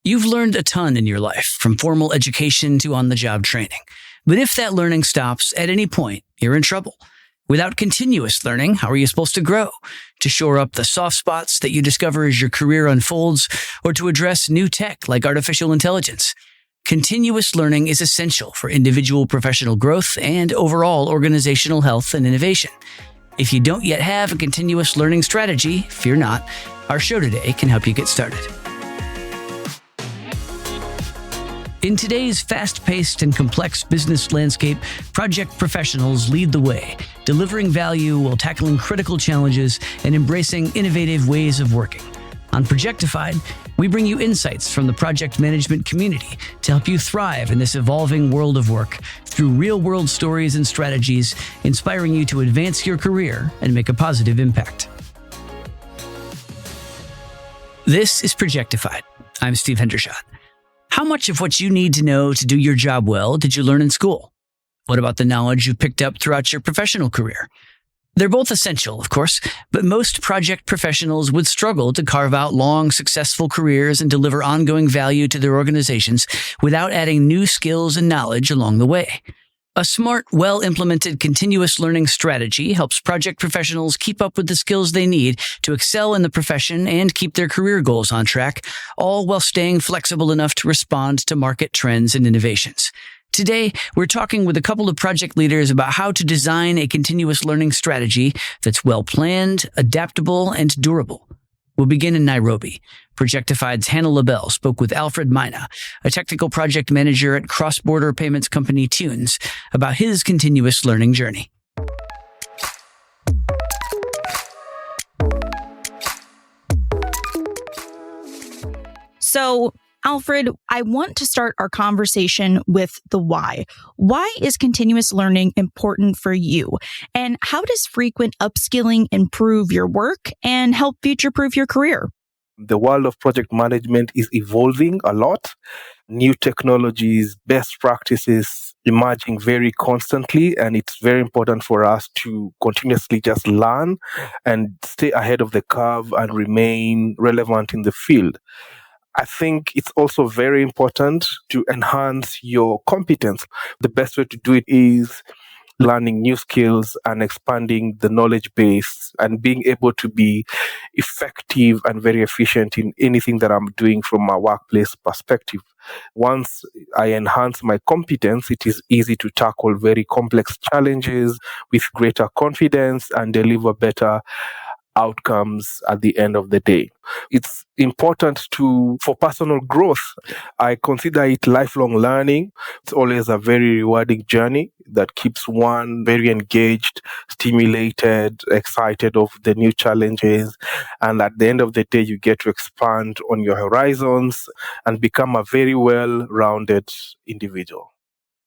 You've learned a ton in your life, from formal education to on-the-job training. But if that learning stops at any point, you're in trouble. Without continuous learning, how are you supposed to grow? To shore up the soft spots that you discover as your career unfolds, or to address new tech like artificial intelligence? Continuous learning is essential for individual professional growth and overall organizational health and innovation. If you don't yet have a continuous learning strategy, fear not. Our show today can help you get started. In today's fast-paced and complex business landscape, project professionals lead the way, delivering value while tackling critical challenges and embracing innovative ways of working. On Projectified, we bring you insights from the project management community to help you thrive in this evolving world of work through real-world stories and strategies, inspiring you to advance your career and make a positive impact. This is Projectified. I'm Steve Hendershot. How much of what you need to know to do your job well did you learn in school? What about the knowledge you picked up throughout your professional career? They're both essential, of course, but most project professionals would struggle to carve out long, successful careers and deliver ongoing value to their organizations without adding new skills and knowledge along the way. A smart, well-implemented continuous learning strategy helps project professionals keep up with the skills they need to excel in the profession and keep their career goals on track, all while staying flexible enough to respond to market trends and innovations. Today, we're talking with a couple of project leaders about how to design a continuous learning strategy that's well-planned, adaptable, and durable. We'll begin in Nairobi. Projectified's Hannah LaBelle spoke with Alfred Maina, a technical project manager at cross-border payments company Thunes, about his continuous learning journey. So, Alfred, I want to start our conversation with the why. Why is continuous learning important for you? And how does frequent upskilling improve your work and help future-proof your career? The world of project management is evolving a lot. New technologies, best practices emerging very constantly, and it's very important for us to continuously just learn and stay ahead of the curve and remain relevant in the field. I think it's also very important to enhance your competence. The best way to do it is learning new skills and expanding the knowledge base and being able to be effective and very efficient in anything that I'm doing from a workplace perspective. Once I enhance my competence, it is easy to tackle very complex challenges with greater confidence and deliver better outcomes at the end of the day. It's important for personal growth. I consider it lifelong learning. It's always a very rewarding journey that keeps one very engaged, stimulated, excited of the new challenges. And at the end of the day, you get to expand on your horizons and become a very well-rounded individual.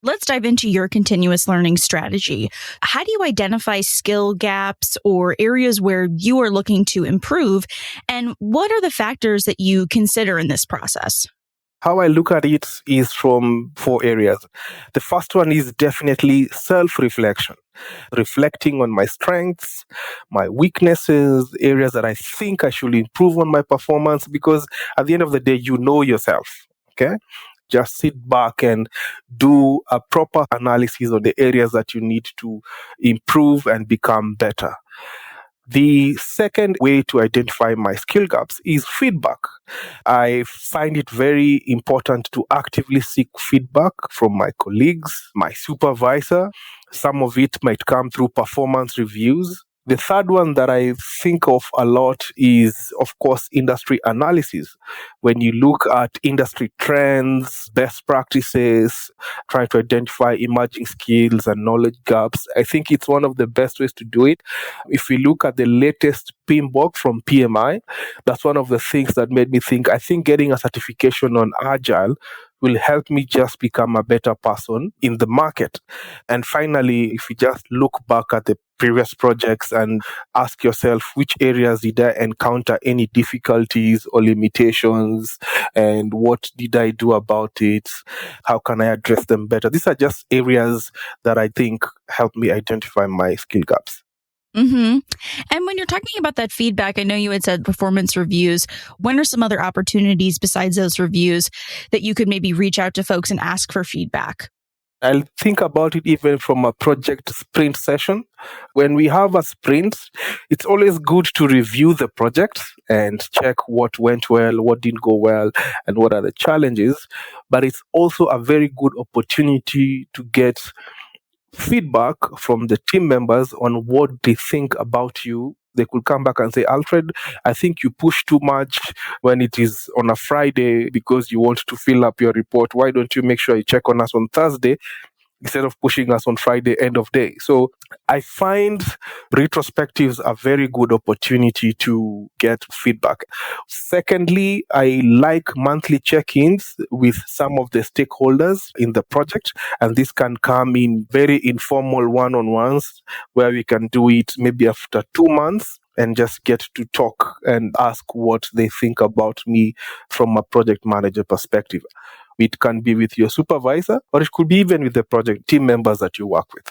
Let's dive into your continuous learning strategy. How do you identify skill gaps or areas where you are looking to improve? And what are the factors that you consider in this process? How I look at it is from 4 areas. The first one is definitely self-reflection. Reflecting on my strengths, my weaknesses, areas that I think I should improve on my performance, because at the end of the day, you know yourself. Okay? Just sit back and do a proper analysis of the areas that you need to improve and become better. The second way to identify my skill gaps is feedback. I find it very important to actively seek feedback from my colleagues, my supervisor. Some of it might come through performance reviews. The third one that I think of a lot is, of course, industry analysis. When you look at industry trends, best practices, trying to identify emerging skills and knowledge gaps, I think it's one of the best ways to do it. If we look at the latest PMBOK from PMI, that's one of the things that made me think, I think getting a certification on Agile will help me just become a better person in the market. And finally, if you just look back at the previous projects and ask yourself, which areas did I encounter any difficulties or limitations, and what did I do about it? How can I address them better? These are just areas that I think help me identify my skill gaps. Mm-hmm. And when you're talking about that feedback, I know you had said performance reviews. When are some other opportunities besides those reviews that you could maybe reach out to folks and ask for feedback? I'll think about it even from a project sprint session. When we have a sprint, it's always good to review the project and check what went well, what didn't go well, and what are the challenges. But it's also a very good opportunity to get feedback from the team members on what they think about you. They could come back and say, Alfred, I think you push too much when it is on a Friday because you want to fill up your report. Why don't you make sure you check on us on Thursday instead of pushing us on Friday end of day? So I find retrospectives a very good opportunity to get feedback. Secondly, I like monthly check-ins with some of the stakeholders in the project, and this can come in very informal one-on-ones where we can do it maybe after 2 months and just get to talk and ask what they think about me from a project manager perspective. It can be with your supervisor, or it could be even with the project team members that you work with.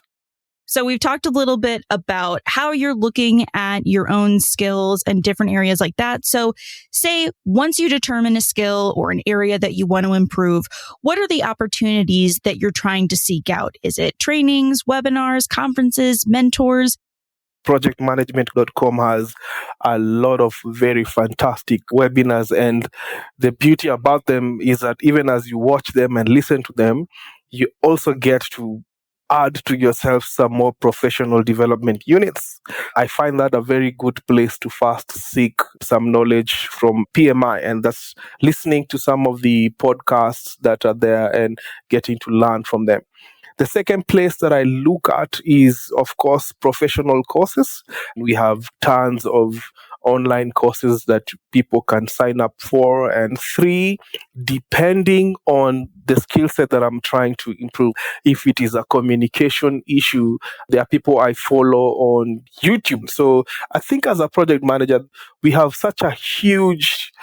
So we've talked a little bit about how you're looking at your own skills and different areas like that. So say once you determine a skill or an area that you want to improve, what are the opportunities that you're trying to seek out? Is it trainings, webinars, conferences, mentors? Projectmanagement.com has a lot of very fantastic webinars, and the beauty about them is that even as you watch them and listen to them, you also get to add to yourself some more professional development units. I find that a very good place to first seek some knowledge from PMI, and that's listening to some of the podcasts that are there and getting to learn from them. The second place that I look at is, of course, professional courses. We have tons of online courses that people can sign up for. And 3, depending on the skill set that I'm trying to improve, if it is a communication issue, there are people I follow on YouTube. So I think as a project manager, we have such a huge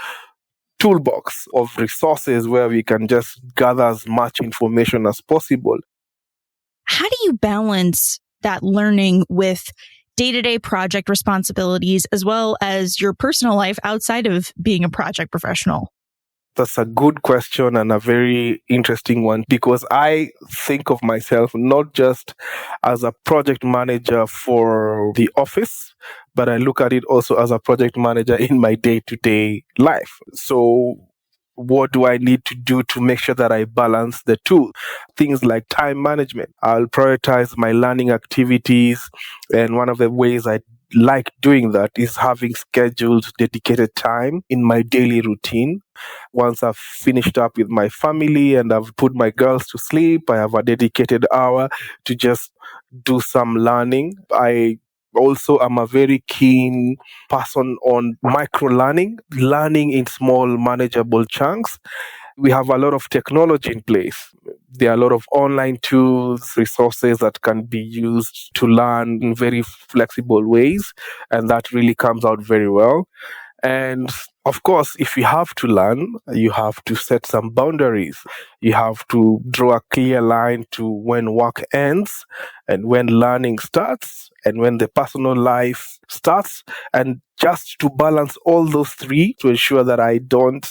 toolbox of resources where we can just gather as much information as possible. How do you balance that learning with day-to-day project responsibilities as well as your personal life outside of being a project professional? That's a good question and a very interesting one, because I think of myself not just as a project manager for the office, but I look at it also as a project manager in my day-to-day life. So what do I need to do to make sure that I balance the two? Things like time management. I'll prioritize my learning activities. And one of the ways I like doing that is having scheduled dedicated time in my daily routine. Once I've finished up with my family and I've put my girls to sleep, I have a dedicated hour to just do some learning. I also am a very keen person on micro learning in small manageable chunks. We have a lot of technology in place. There are a lot of online tools, resources that can be used to learn in very flexible ways, and that really comes out very well. And of course, if you have to learn, you have to set some boundaries. You have to draw a clear line to when work ends and when learning starts and when the personal life starts, and just to balance all those 3 to ensure that I don't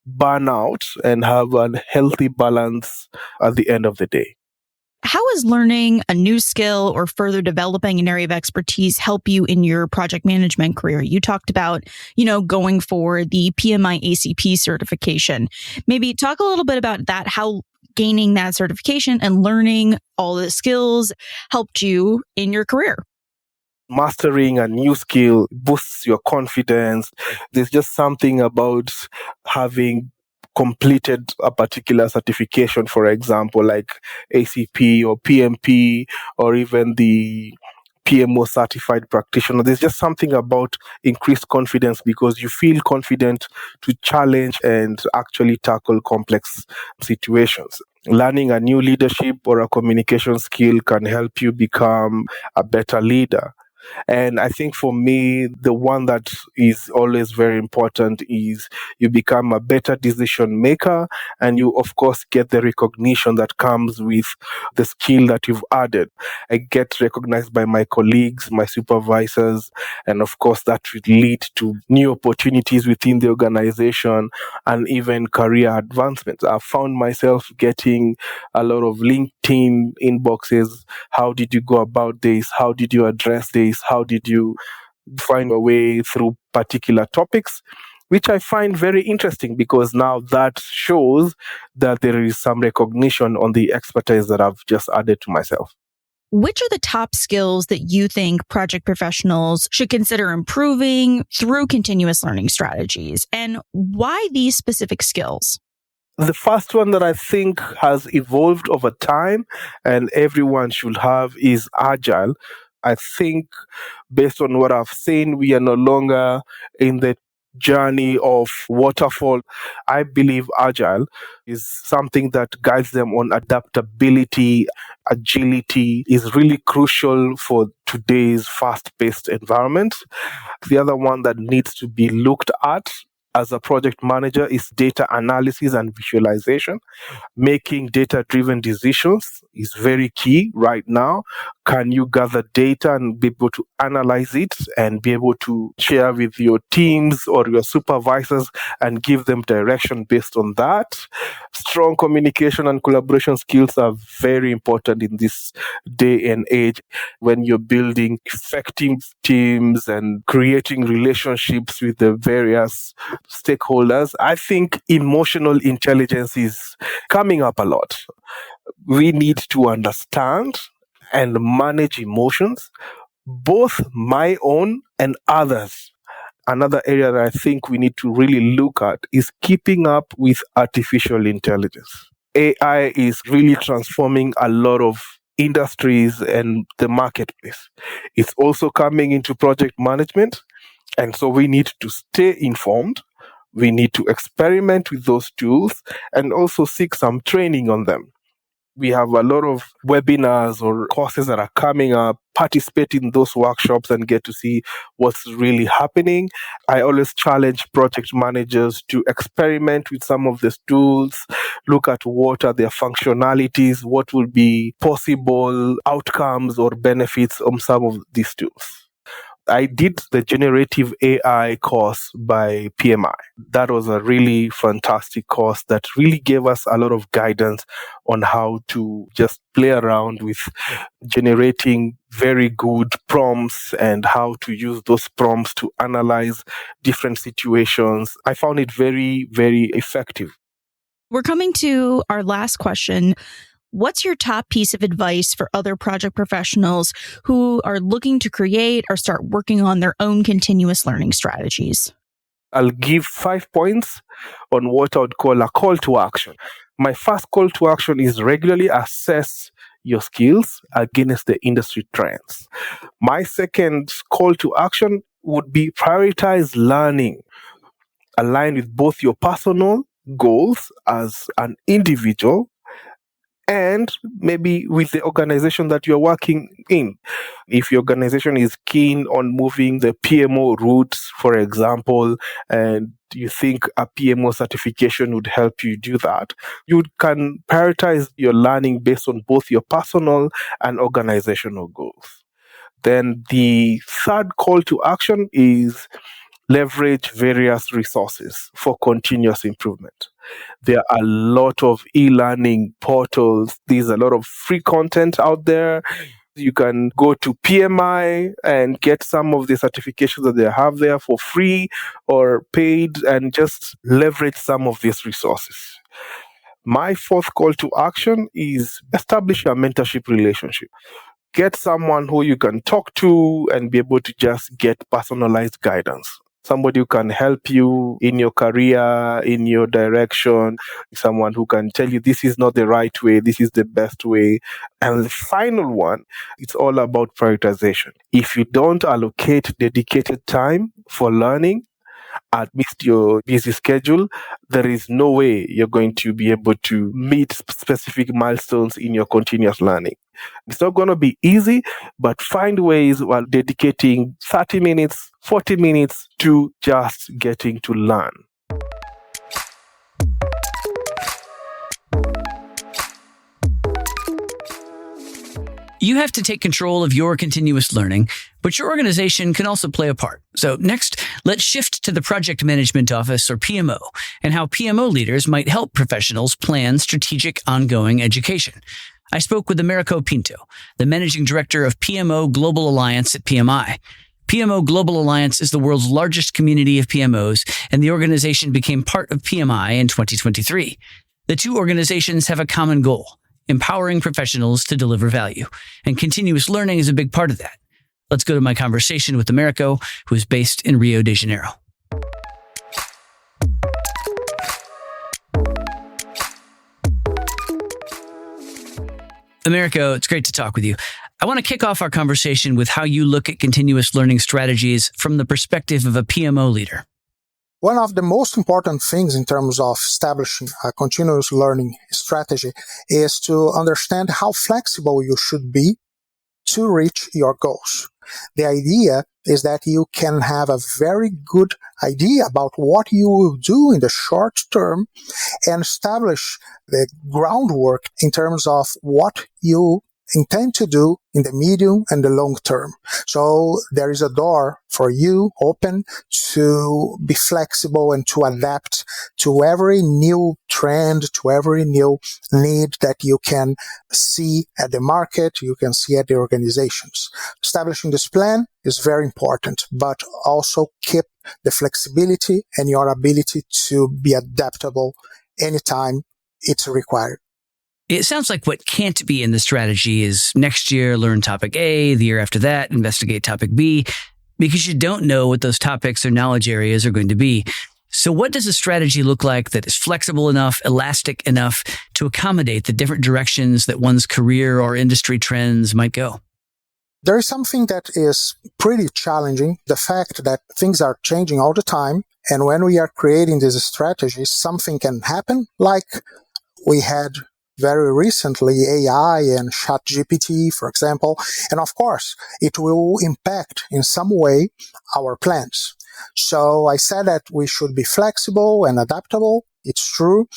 burn out and have a healthy balance at the end of the day. How is learning a new skill or further developing an area of expertise help you in your project management career? You talked about, going for the PMI-ACP certification. Maybe talk a little bit about that, how gaining that certification and learning all the skills helped you in your career. Mastering a new skill boosts your confidence. There's just something about having completed a particular certification, for example, like ACP or PMP or even the PMO certified practitioner. There's just something about increased confidence because you feel confident to challenge and actually tackle complex situations. Learning a new leadership or a communication skill can help you become a better leader. And I think for me, the one that is always very important is you become a better decision maker, and you, of course, get the recognition that comes with the skill that you've added. I get recognized by my colleagues, my supervisors, and of course, that will lead to new opportunities within the organization and even career advancements. I've found myself getting a lot of LinkedIn inboxes. How did you go about this? How did you address this? How did you find a way through particular topics? Which I find very interesting, because now that shows that there is some recognition on the expertise that I've just added to myself. Which are the top skills that you think project professionals should consider improving through continuous learning strategies, and why these specific skills? The first one that I think has evolved over time and everyone should have is agile. I think based on what I've seen, we are no longer in the journey of waterfall. I believe agile is something that guides them on adaptability. Agility is really crucial for today's fast-paced environment. The other one that needs to be looked at as a project manager is data analysis and visualization. Making data-driven decisions is very key right now. Can you gather data and be able to analyze it and be able to share with your teams or your supervisors and give them direction based on that? Strong communication and collaboration skills are very important in this day and age when you're building effective teams and creating relationships with the various stakeholders. I think emotional intelligence is coming up a lot. We need to understand and manage emotions, both my own and others. Another area that I think we need to really look at is keeping up with artificial intelligence. AI is really transforming a lot of industries and the marketplace. It's also coming into project management, and so we need to stay informed. We need to experiment with those tools and also seek some training on them. We have a lot of webinars or courses that are coming up. Participate in those workshops and get to see what's really happening. I always challenge project managers to experiment with some of these tools, look at what are their functionalities, what will be possible outcomes or benefits of some of these tools. I did the generative AI course by PMI. That was a really fantastic course that really gave us a lot of guidance on how to just play around with generating very good prompts and how to use those prompts to analyze different situations. I found it very, very effective. We're coming to our last question. What's your top piece of advice for other project professionals who are looking to create or start working on their own continuous learning strategies? I'll give 5 points on what I would call a call to action. My first call to action is regularly assess your skills against the industry trends. My second call to action would be prioritize learning, align with both your personal goals as an individual and maybe with the organization that you're working in. If your organization is keen on moving the PMO routes, for example, and you think a PMO certification would help you do that, you can prioritize your learning based on both your personal and organizational goals. Then the third call to action is leverage various resources for continuous improvement. There are a lot of e-learning portals. There's a lot of free content out there. You can go to PMI and get some of the certifications that they have there for free or paid and just leverage some of these resources. My fourth call to action is establish a mentorship relationship. Get someone who you can talk to and be able to just get personalized guidance. Somebody who can help you in your career, in your direction, someone who can tell you this is not the right way, this is the best way. And the final one, it's all about prioritization. If you don't allocate dedicated time for learning, amidst your busy schedule, there is no way you're going to be able to meet specific milestones in your continuous learning. It's not going to be easy, but find ways while dedicating 30 minutes, 40 minutes to just getting to learn. You have to take control of your continuous learning, but your organization can also play a part. So next, let's shift to the Project Management Office, or PMO, and how PMO leaders might help professionals plan strategic ongoing education. I spoke with Americo Pinto, the Managing Director of PMO Global Alliance at PMI. PMO Global Alliance is the world's largest community of PMOs, and the organization became part of PMI in 2023. The two organizations have a common goal: empowering professionals to deliver value. And continuous learning is a big part of that. Let's go to my conversation with Americo, who is based in Rio de Janeiro. Americo, it's great to talk with you. I want to kick off our conversation with how you look at continuous learning strategies from the perspective of a PMO leader. One of the most important things in terms of establishing a continuous learning strategy is to understand how flexible you should be to reach your goals. The idea is that you can have a very good idea about what you will do in the short term and establish the groundwork in terms of what you intend to do in the medium and the long term. So there is a door for you open to be flexible and to adapt to every new trend, to every new need that you can see at the market, you can see at the organizations. Establishing this plan is very important, but also keep the flexibility and your ability to be adaptable anytime it's required. It sounds like what can't be in the strategy is next year, learn topic A, the year after that, investigate topic B, because you don't know what those topics or knowledge areas are going to be. So what does a strategy look like that is flexible enough, elastic enough to accommodate the different directions that one's career or industry trends might go? There is something that is pretty challenging, the fact that things are changing all the time. And when we are creating these strategies, something can happen, like we had very recently AI and ChatGPT, for example. And of course, it will impact in some way our plans. So I said that we should be flexible and adaptable. It's true.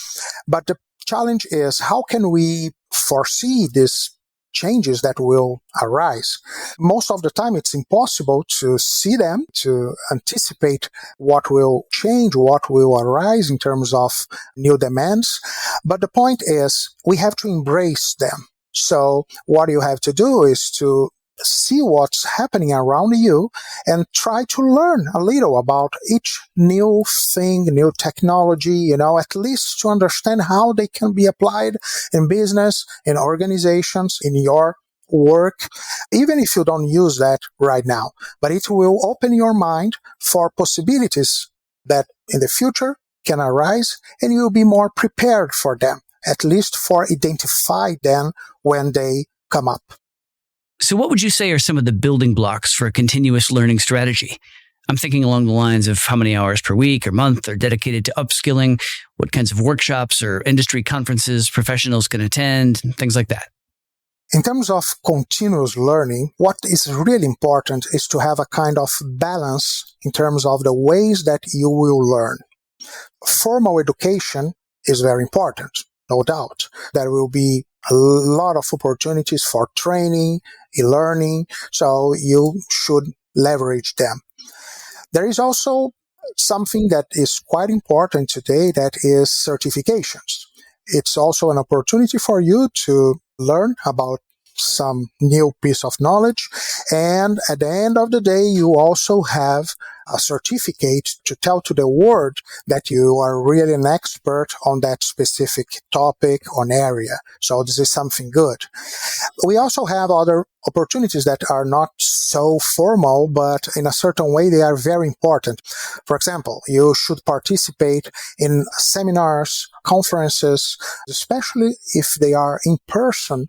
But the challenge is, how can we foresee these changes that will arise? Most of the time, it's impossible to see them, to anticipate what will change, what will arise in terms of new demands. But the point is, we have to embrace them. So what you have to do is to see what's happening around you and try to learn a little about each new thing, new technology, at least to understand how they can be applied in business, in organizations, in your work, even if you don't use that right now. But it will open your mind for possibilities that in the future can arise, and you'll be more prepared for them, at least for identify them when they come up. So what would you say are some of the building blocks for a continuous learning strategy? I'm thinking along the lines of how many hours per week or month are dedicated to upskilling, what kinds of workshops or industry conferences professionals can attend, and things like that. In terms of continuous learning, what is really important is to have a kind of balance in terms of the ways that you will learn. Formal education is very important, no doubt. There will be a lot of opportunities for training, e-learning, so you should leverage them. There is also something that is quite important today, that is certifications. It's also an opportunity for you to learn about some new piece of knowledge, and at the end of the day, you also have a certificate to tell to the world that you are really an expert on that specific topic or area. So this is something good. We also have other opportunities that are not so formal, but in a certain way, they are very important. For example, you should participate in seminars, conferences, especially if they are in person.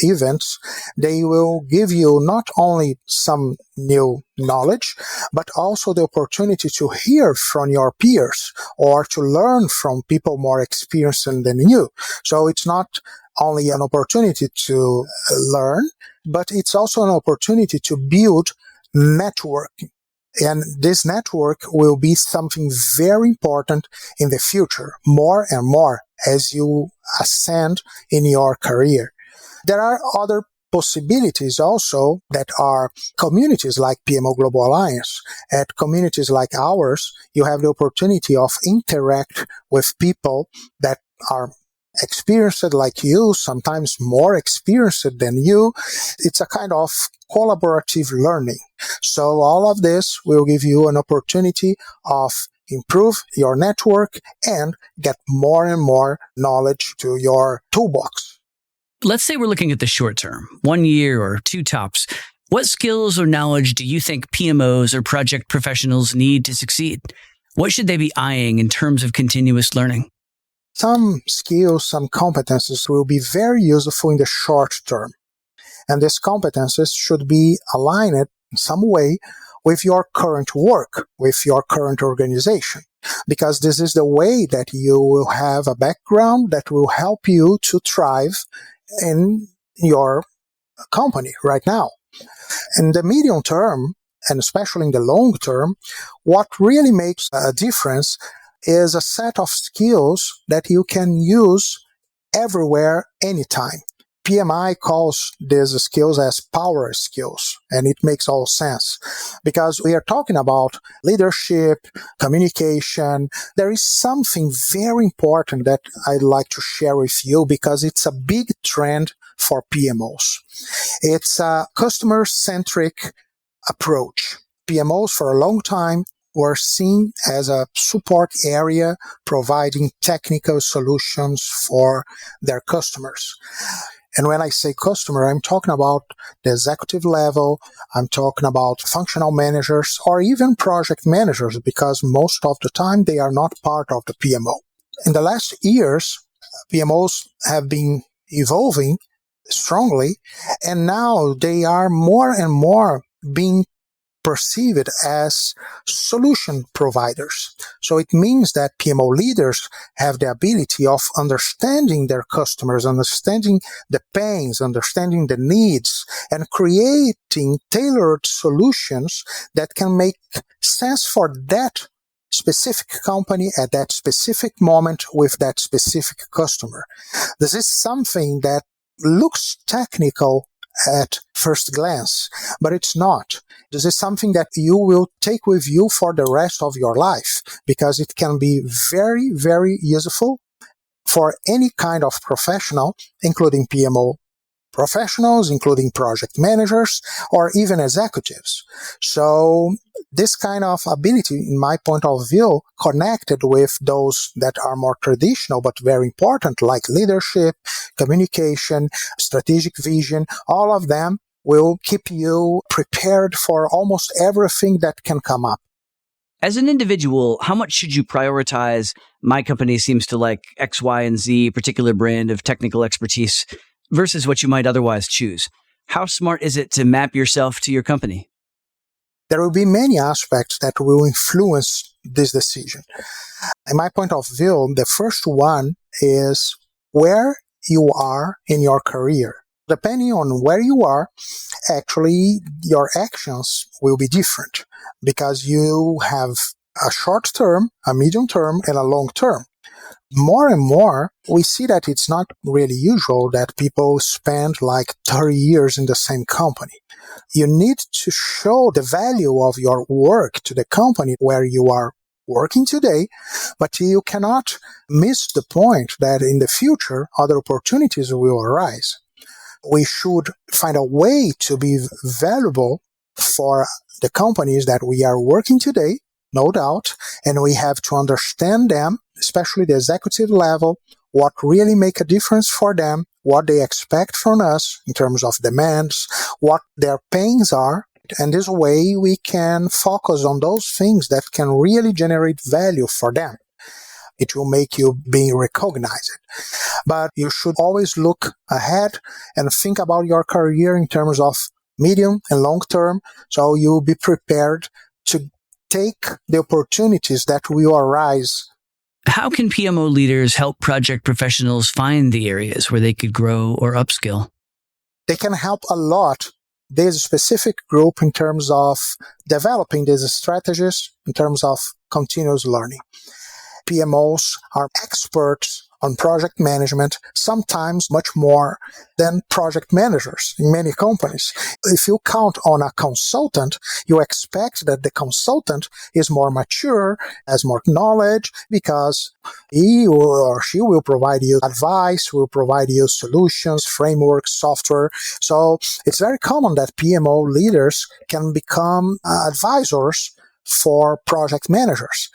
events, they will give you not only some new knowledge, but also the opportunity to hear from your peers or to learn from people more experienced than you. So it's not only an opportunity to learn, but it's also an opportunity to build networking. And this network will be something very important in the future, more and more as you ascend in your career. There are other possibilities also that are communities like PMO Global Alliance. At communities like ours, you have the opportunity of interact with people that are experienced like you, sometimes more experienced than you. It's a kind of collaborative learning. So all of this will give you an opportunity of improve your network and get more and more knowledge to your toolbox. Let's say we're looking at the short term, 1 year or 2 tops. What skills or knowledge do you think PMOs or project professionals need to succeed? What should they be eyeing in terms of continuous learning? Some skills, some competences will be very useful in the short term. And these competences should be aligned in some way with your current work, with your current organization. Because this is the way that you will have a background that will help you to thrive in your company right now. In the medium term, and especially in the long term, what really makes a difference is a set of skills that you can use everywhere, anytime. PMI calls these skills as power skills, and it makes all sense because we are talking about leadership, communication. There is something very important that I'd like to share with you because it's a big trend for PMOs. It's a customer-centric approach. PMOs for a long time were seen as a support area providing technical solutions for their customers. And when I say customer, I'm talking about the executive level, I'm talking about functional managers, or even project managers, because most of the time they are not part of the PMO. In the last years, PMOs have been evolving strongly, and now they are more and more being perceived as solution providers. So it means that PMO leaders have the ability of understanding their customers, understanding the pains, understanding the needs, and creating tailored solutions that can make sense for that specific company at that specific moment with that specific customer. This is something that looks technical at first glance, but it's not. This is something that you will take with you for the rest of your life because it can be very, very useful for any kind of professional, including PMO professionals, including project managers, or even executives. So this kind of ability, in my point of view, connected with those that are more traditional but very important, like leadership, communication, strategic vision, all of them will keep you prepared for almost everything that can come up. As an individual, how much should you prioritize? My company seems to like X, Y, and Z particular brand of technical expertise versus what you might otherwise choose. How smart is it to map yourself to your company? There will be many aspects that will influence this decision. In my point of view, the first one is where you are in your career. Depending on where you are, actually, your actions will be different because you have a short term, a medium term, and a long term. More and more, we see that it's not really usual that people spend like 30 years in the same company. You need to show the value of your work to the company where you are working today, but you cannot miss the point that in the future, other opportunities will arise. We should find a way to be valuable for the companies that we are working today, no doubt, and we have to understand them, especially the executive level, what really make a difference for them, what they expect from us in terms of demands, what their pains are, and this way we can focus on those things that can really generate value for them. It will make you being recognized. But you should always look ahead and think about your career in terms of medium and long term, so you'll be prepared to take the opportunities that will arise. How can PMO leaders help project professionals find the areas where they could grow or upskill? They can help a lot this specific group in terms of developing these strategies, in terms of continuous learning. PMOs are experts on project management, sometimes much more than project managers in many companies. If you count on a consultant, you expect that the consultant is more mature, has more knowledge, because he or she will provide you advice, will provide you solutions, frameworks, software. So it's very common that PMO leaders can become advisors for project managers,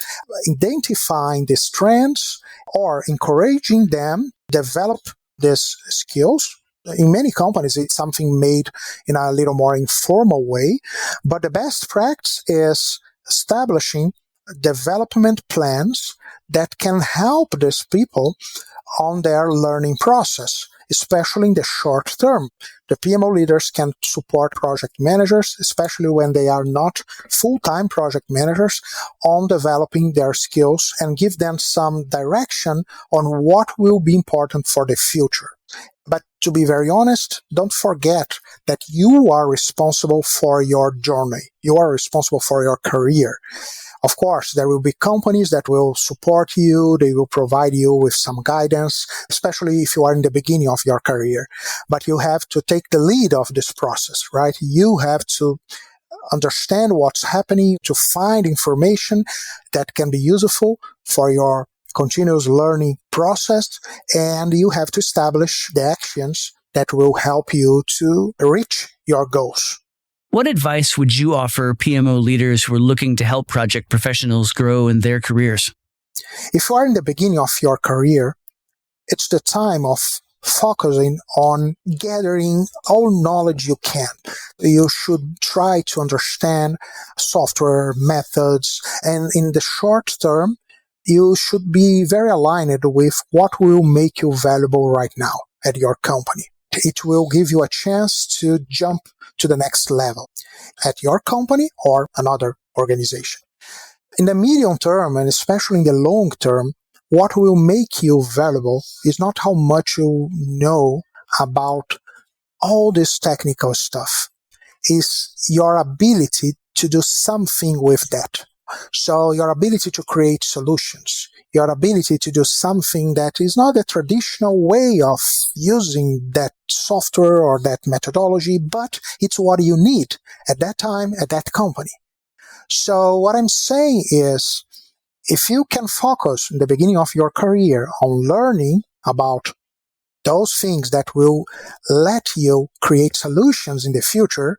identifying these trends or encouraging them develop these skills. In many companies, it's something made in a little more informal way, but the best practice is establishing development plans that can help these people on their learning process, especially in the short term. The PMO leaders can support project managers, especially when they are not full-time project managers, on developing their skills and give them some direction on what will be important for the future. But to be very honest, don't forget that you are responsible for your journey. You are responsible for your career. Of course, there will be companies that will support you. They will provide you with some guidance, especially if you are in the beginning of your career. But you have to take the lead of this process, right? You have to understand what's happening, to find information that can be useful for your continuous learning process, and you have to establish the actions that will help you to reach your goals. What advice would you offer PMO leaders who are looking to help project professionals grow in their careers? If you are in the beginning of your career, it's the time of focusing on gathering all knowledge you can. You should try to understand software, methods, and in the short term, you should be very aligned with what will make you valuable right now at your company. It will give you a chance to jump to the next level at your company or another organization. In the medium term, and especially in the long term, what will make you valuable is not how much you know about all this technical stuff. It's your ability to do something with that. So your ability to create solutions, your ability to do something that is not the traditional way of using that software or that methodology, but it's what you need at that time, at that company. So what I'm saying is, if you can focus in the beginning of your career on learning about those things that will let you create solutions in the future,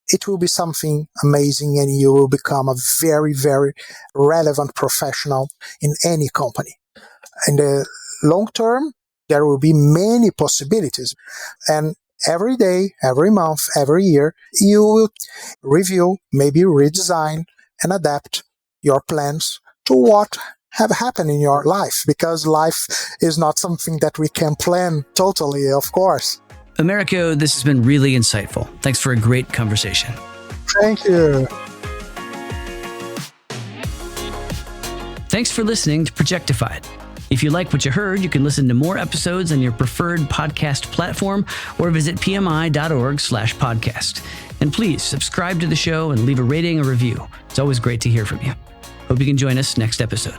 it will be something amazing and you will become a very, very relevant professional in any company. In the long term, there will be many possibilities. And every day, every month, every year, you will review, maybe redesign and adapt your plans to what have happened in your life, because life is not something that we can plan totally, of course. Americo, this has been really insightful. Thanks for a great conversation. Thank you. Thanks for listening to Projectified. If you like what you heard, you can listen to more episodes on your preferred podcast platform or visit pmi.org/podcast. And please subscribe to the show and leave a rating or review. It's always great to hear from you. Hope you can join us next episode.